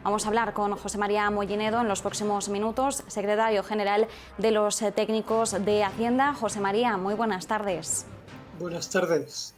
Vamos a hablar con José María Mollinedo en los próximos minutos, secretario general de los técnicos de Hacienda. José María, muy buenas tardes. Buenas tardes.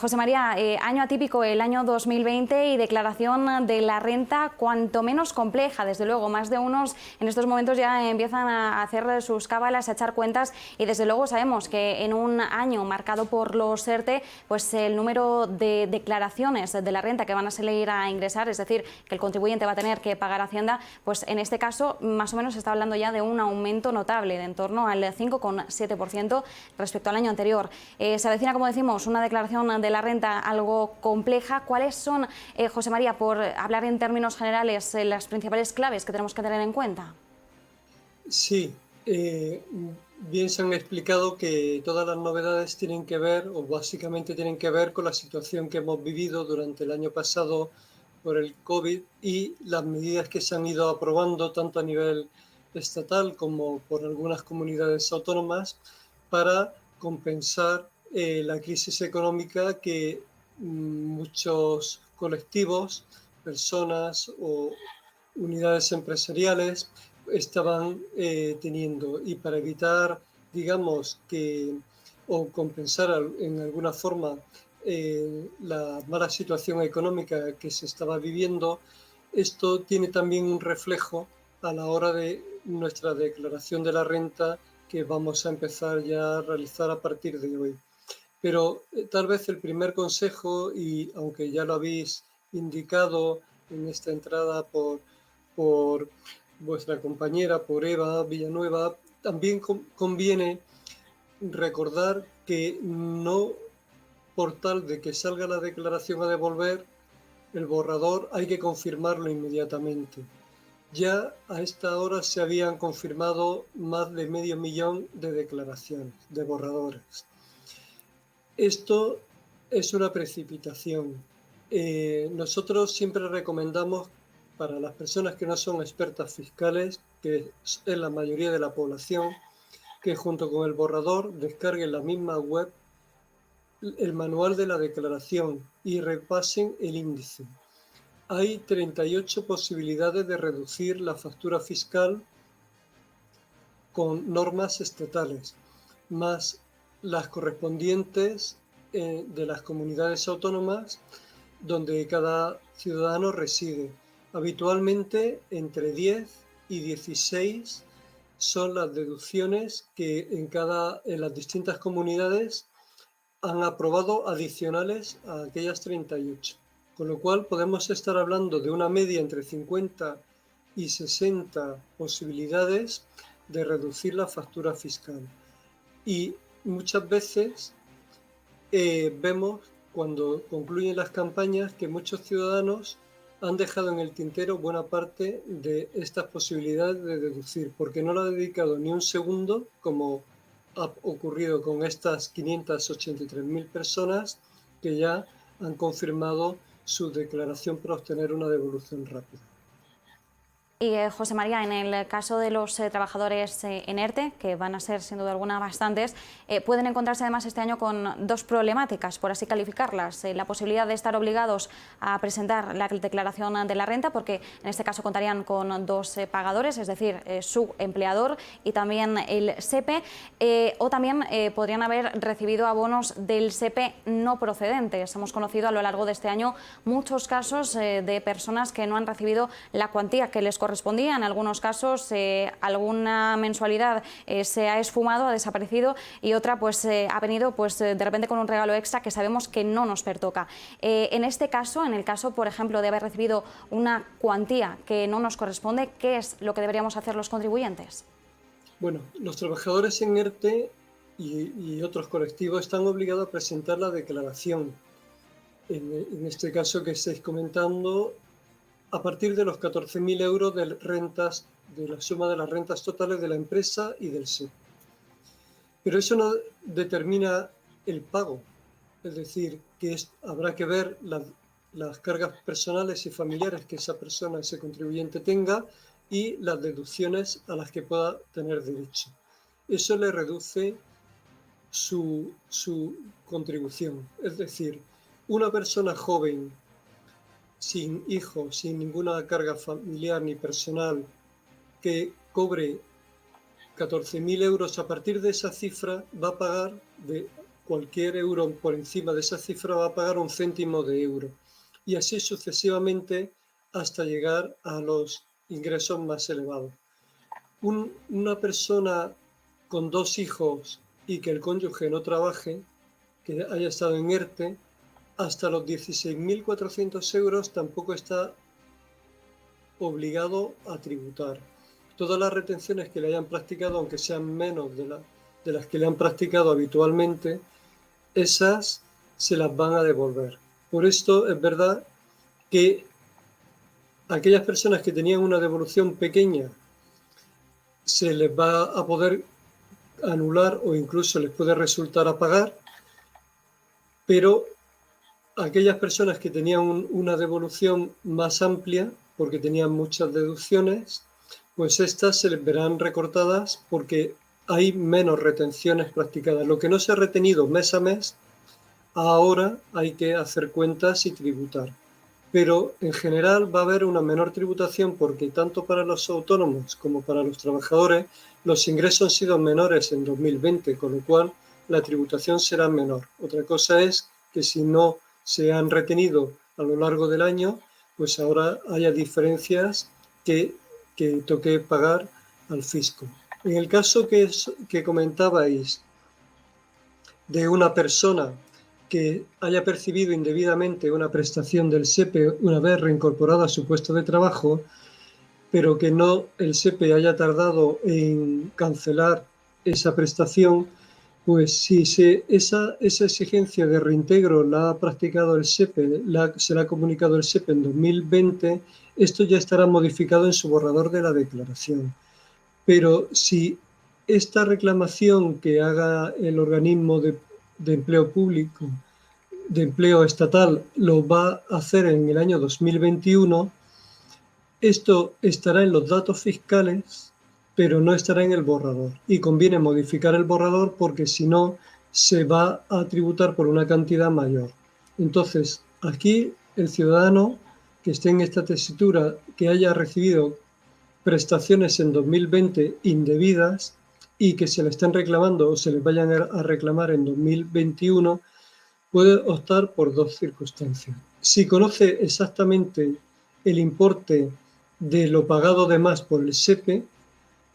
José María, año atípico el año 2020 y declaración de la renta cuanto menos compleja. Desde luego, más de unos en estos momentos ya empiezan a hacer sus cábalas, a echar cuentas y desde luego sabemos que en un año marcado por los ERTE, pues el número de declaraciones de la renta que van a salir a ingresar, es decir, que el contribuyente va a tener que pagar Hacienda, pues en este caso más o menos se está hablando ya de un aumento notable de en torno al 5,7% respecto al año anterior. Se avecina, como decimos, una declaración de la renta algo compleja. ¿Cuáles son, José María, por hablar en términos generales, las principales claves que tenemos que tener en cuenta? Sí, bien se han explicado que todas las novedades tienen que ver, o básicamente tienen que ver con la situación que hemos vivido durante el año pasado por el COVID y las medidas que se han ido aprobando tanto a nivel estatal como por algunas comunidades autónomas para compensar la crisis económica que muchos colectivos, personas o unidades empresariales estaban teniendo, y para evitar, digamos, que o compensar en alguna forma la mala situación económica que se estaba viviendo, esto tiene también un reflejo a la hora de nuestra declaración de la renta que vamos a empezar ya a realizar a partir de hoy. Pero tal vez el primer consejo, y aunque ya lo habéis indicado en esta entrada por vuestra compañera, por Eva Villanueva, también conviene recordar que no por tal de que salga la declaración a devolver, el borrador hay que confirmarlo inmediatamente. Ya a esta hora se habían confirmado más de 500.000 de declaraciones, de borradores. Esto es una precipitación. Nosotros siempre recomendamos para las personas que no son expertas fiscales, que es la mayoría de la población, que junto con el borrador descarguen la misma web el manual de la declaración y repasen el índice. Hay 38 posibilidades de reducir la factura fiscal con normas estatales, más las correspondientes de las comunidades autónomas donde cada ciudadano reside. Habitualmente entre 10 y 16 son las deducciones que en las distintas comunidades han aprobado adicionales a aquellas 38. Con lo cual podemos estar hablando de una media entre 50 y 60 posibilidades de reducir la factura fiscal. Y muchas veces vemos cuando concluyen las campañas que muchos ciudadanos han dejado en el tintero buena parte de estas posibilidades de deducir, porque no lo ha dedicado ni un segundo, como ha ocurrido con estas 583.000 personas que ya han confirmado su declaración para obtener una devolución rápida. Y José María, en el caso de los trabajadores en ERTE, que van a ser sin duda alguna bastantes, pueden encontrarse además este año con dos problemáticas, por así calificarlas. La posibilidad de estar obligados a presentar la declaración de la renta, porque en este caso contarían con dos pagadores, es decir, su empleador y también el SEPE, o también podrían haber recibido abonos del SEPE no procedentes. Hemos conocido a lo largo de este año muchos casos de personas que no han recibido la cuantía que les correspondía. En algunos casos alguna mensualidad se ha esfumado, ha desaparecido, y otra pues ha venido pues de repente con un regalo extra que sabemos que no nos pertoca. En este caso, en el caso por ejemplo de haber recibido una cuantía que no nos corresponde, ¿qué es lo que deberíamos hacer los contribuyentes? Bueno, los trabajadores en ERTE y otros colectivos están obligados a presentar la declaración. En este caso que estáis comentando, a partir de los 14.000 euros de rentas, de la suma de las rentas totales de la empresa y del SEP. Pero eso no determina el pago, es decir, que habrá que ver las cargas personales y familiares que esa persona, ese contribuyente tenga, y las deducciones a las que pueda tener derecho. Eso le reduce su contribución. Es decir, una persona joven sin hijos, sin ninguna carga familiar ni personal, que cobre 14.000 euros, a partir de esa cifra va a pagar, de cualquier euro por encima de esa cifra, va a pagar un céntimo de euro. Y así sucesivamente hasta llegar a los ingresos más elevados. Una persona con 2 hijos y que el cónyuge no trabaje, que haya estado en ERTE, hasta los 16.400 euros tampoco está obligado a tributar. Todas las retenciones que le hayan practicado, aunque sean menos de las que le han practicado habitualmente, esas se las van a devolver. Por esto es verdad que aquellas personas que tenían una devolución pequeña se les va a poder anular o incluso les puede resultar a pagar, pero aquellas personas que tenían una devolución más amplia, porque tenían muchas deducciones, pues estas se les verán recortadas porque hay menos retenciones practicadas. Lo que no se ha retenido mes a mes, ahora hay que hacer cuentas y tributar. Pero en general va a haber una menor tributación porque tanto para los autónomos como para los trabajadores los ingresos han sido menores en 2020, con lo cual la tributación será menor. Otra cosa es que si no se han retenido a lo largo del año, pues ahora haya diferencias que toque pagar al fisco. En el caso que comentabais de una persona que haya percibido indebidamente una prestación del SEPE una vez reincorporada a su puesto de trabajo, pero que no el SEPE haya tardado en cancelar esa prestación, pues si esa exigencia de reintegro la ha practicado el SEPE, se la ha comunicado el SEPE en 2020, esto ya estará modificado en su borrador de la declaración. Pero si esta reclamación que haga el organismo de empleo público, de empleo estatal, lo va a hacer en el año 2021, esto estará en los datos fiscales, pero no estará en el borrador. Y conviene modificar el borrador porque si no, se va a tributar por una cantidad mayor. Entonces, aquí el ciudadano que esté en esta tesitura, que haya recibido prestaciones en 2020 indebidas y que se le estén reclamando o se les vayan a reclamar en 2021, puede optar por 2 circunstancias. Si conoce exactamente el importe de lo pagado de más por el SEPE,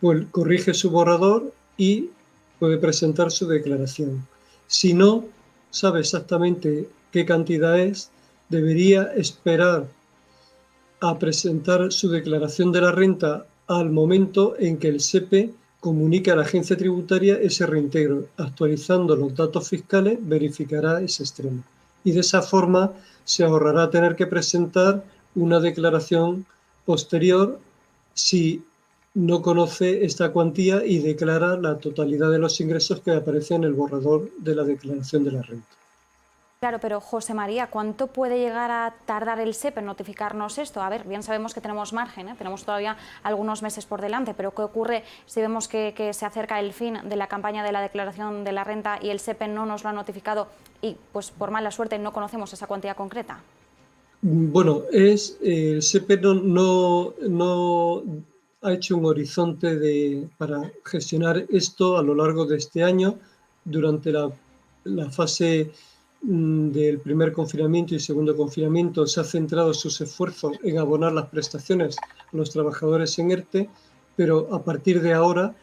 pues corrige su borrador y puede presentar su declaración. Si no sabe exactamente qué cantidad es, debería esperar a presentar su declaración de la renta al momento en que el SEPE comunique a la agencia tributaria ese reintegro. Actualizando los datos fiscales, verificará ese extremo. Y de esa forma se ahorrará tener que presentar una declaración posterior si no conoce esta cuantía y declara la totalidad de los ingresos que aparece en el borrador de la declaración de la renta. Claro, pero José María, ¿cuánto puede llegar a tardar el SEPE en notificarnos esto? A ver, bien sabemos que tenemos margen, tenemos todavía algunos meses por delante, pero ¿qué ocurre si vemos que se acerca el fin de la campaña de la declaración de la renta y el SEPE no nos lo ha notificado y, pues, por mala suerte no conocemos esa cuantía concreta? Bueno, el SEPE no ha hecho un horizonte para gestionar esto a lo largo de este año. Durante la fase del primer confinamiento y segundo confinamiento se ha centrado sus esfuerzos en abonar las prestaciones a los trabajadores en ERTE, pero a partir de ahora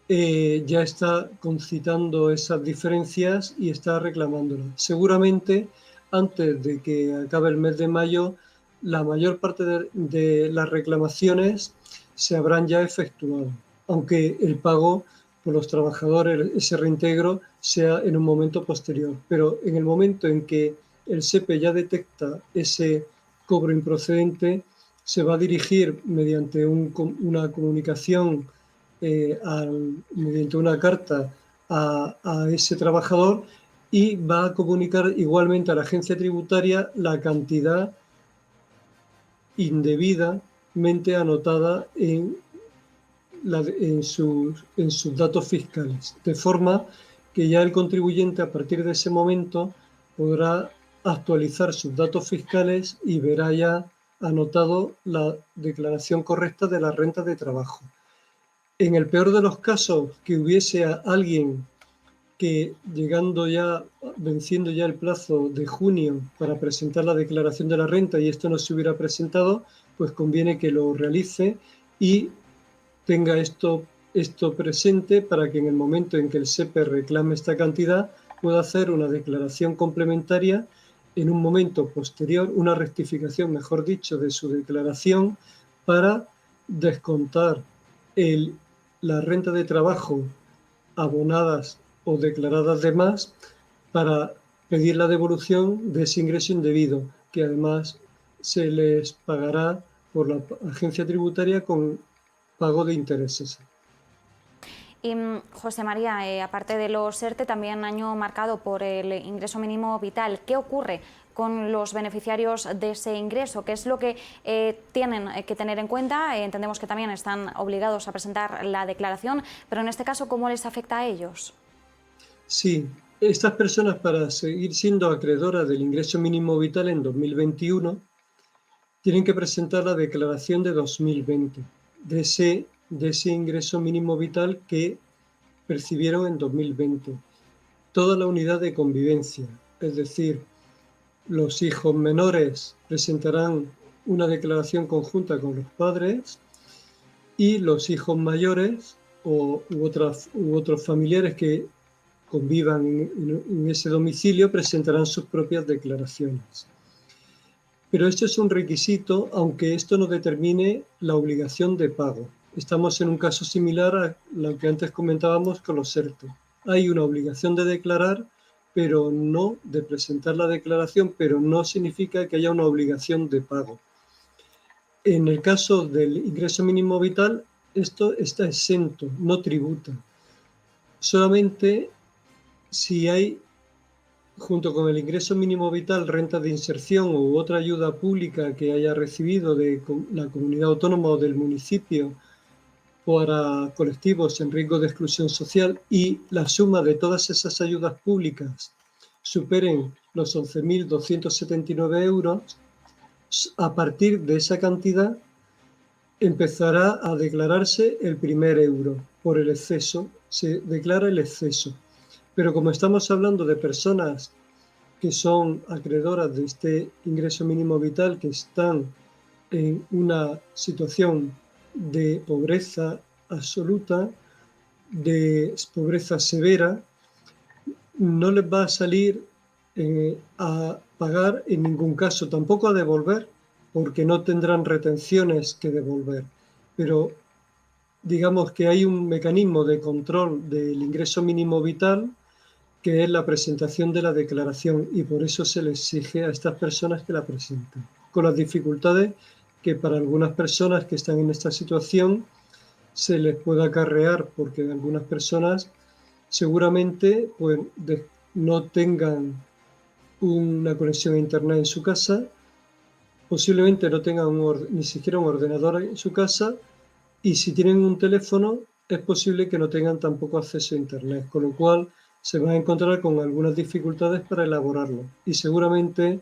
ya está concitando esas diferencias y está reclamándolas. Seguramente antes de que acabe el mes de mayo, la mayor parte de las reclamaciones se habrán ya efectuado, aunque el pago por los trabajadores, ese reintegro, sea en un momento posterior. Pero en el momento en que el SEPE ya detecta ese cobro improcedente, se va a dirigir mediante una comunicación, mediante una carta a ese trabajador, y va a comunicar igualmente a la agencia tributaria la cantidad indebidamente anotada en sus datos fiscales, de forma que ya el contribuyente a partir de ese momento podrá actualizar sus datos fiscales y verá ya anotado la declaración correcta de la renta de trabajo. En el peor de los casos, que hubiese a alguien que venciendo ya el plazo de junio para presentar la declaración de la renta y esto no se hubiera presentado, pues conviene que lo realice y tenga esto presente para que en el momento en que el SEPE reclame esta cantidad pueda hacer una declaración complementaria en un momento posterior, una rectificación, mejor dicho, de su declaración para descontar la renta de trabajo abonadas o declaradas de más para pedir la devolución de ese ingreso indebido, que además se les pagará por la agencia tributaria con pago de intereses. Y José María, aparte de los ERTE, también año marcado por el ingreso mínimo vital. ¿Qué ocurre con los beneficiarios de ese ingreso? ¿Qué es lo que tienen que tener en cuenta? Entendemos que también están obligados a presentar la declaración, pero en este caso, ¿cómo les afecta a ellos? Sí, estas personas, para seguir siendo acreedoras del ingreso mínimo vital en 2021, tienen que presentar la declaración de 2020, de ese ingreso mínimo vital que percibieron en 2020. Toda la unidad de convivencia, es decir, los hijos menores presentarán una declaración conjunta con los padres y los hijos mayores u otros familiares que convivan en ese domicilio presentarán sus propias declaraciones. Pero esto es un requisito, aunque esto no determine la obligación de pago. Estamos en un caso similar a lo que antes comentábamos con los ERTE. Hay una obligación de declarar, pero no de presentar la declaración, pero no significa que haya una obligación de pago. En el caso del ingreso mínimo vital, esto está exento, no tributa. Solamente si hay, junto con el ingreso mínimo vital, renta de inserción u otra ayuda pública que haya recibido de la comunidad autónoma o del municipio para colectivos en riesgo de exclusión social y la suma de todas esas ayudas públicas superen los 11.279 euros, a partir de esa cantidad empezará a declararse el primer euro por el exceso, se declara el exceso. Pero como estamos hablando de personas que son acreedoras de este ingreso mínimo vital, que están en una situación de pobreza absoluta, de pobreza severa, no les va a salir a pagar en ningún caso, tampoco a devolver, porque no tendrán retenciones que devolver. Pero digamos que hay un mecanismo de control del ingreso mínimo vital que es la presentación de la declaración y por eso se le exige a estas personas que la presenten, con las dificultades que para algunas personas que están en esta situación se les puede acarrear, porque algunas personas seguramente pues, no tengan una conexión a internet en su casa, posiblemente no tengan ni siquiera un ordenador en su casa y si tienen un teléfono es posible que no tengan tampoco acceso a internet, con lo cual se van a encontrar con algunas dificultades para elaborarlo y seguramente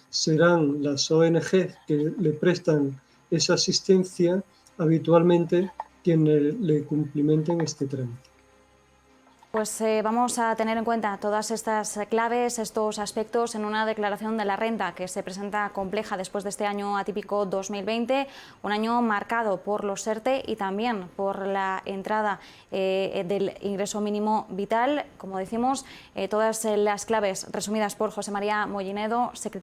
serán las ONG que le prestan esa asistencia habitualmente quienes le cumplimenten este trámite. Pues vamos a tener en cuenta todas estas claves, estos aspectos en una declaración de la renta que se presenta compleja después de este año atípico 2020, un año marcado por los ERTE y también por la entrada del ingreso mínimo vital. Como decimos, todas las claves resumidas por José María Mollinedo, secretario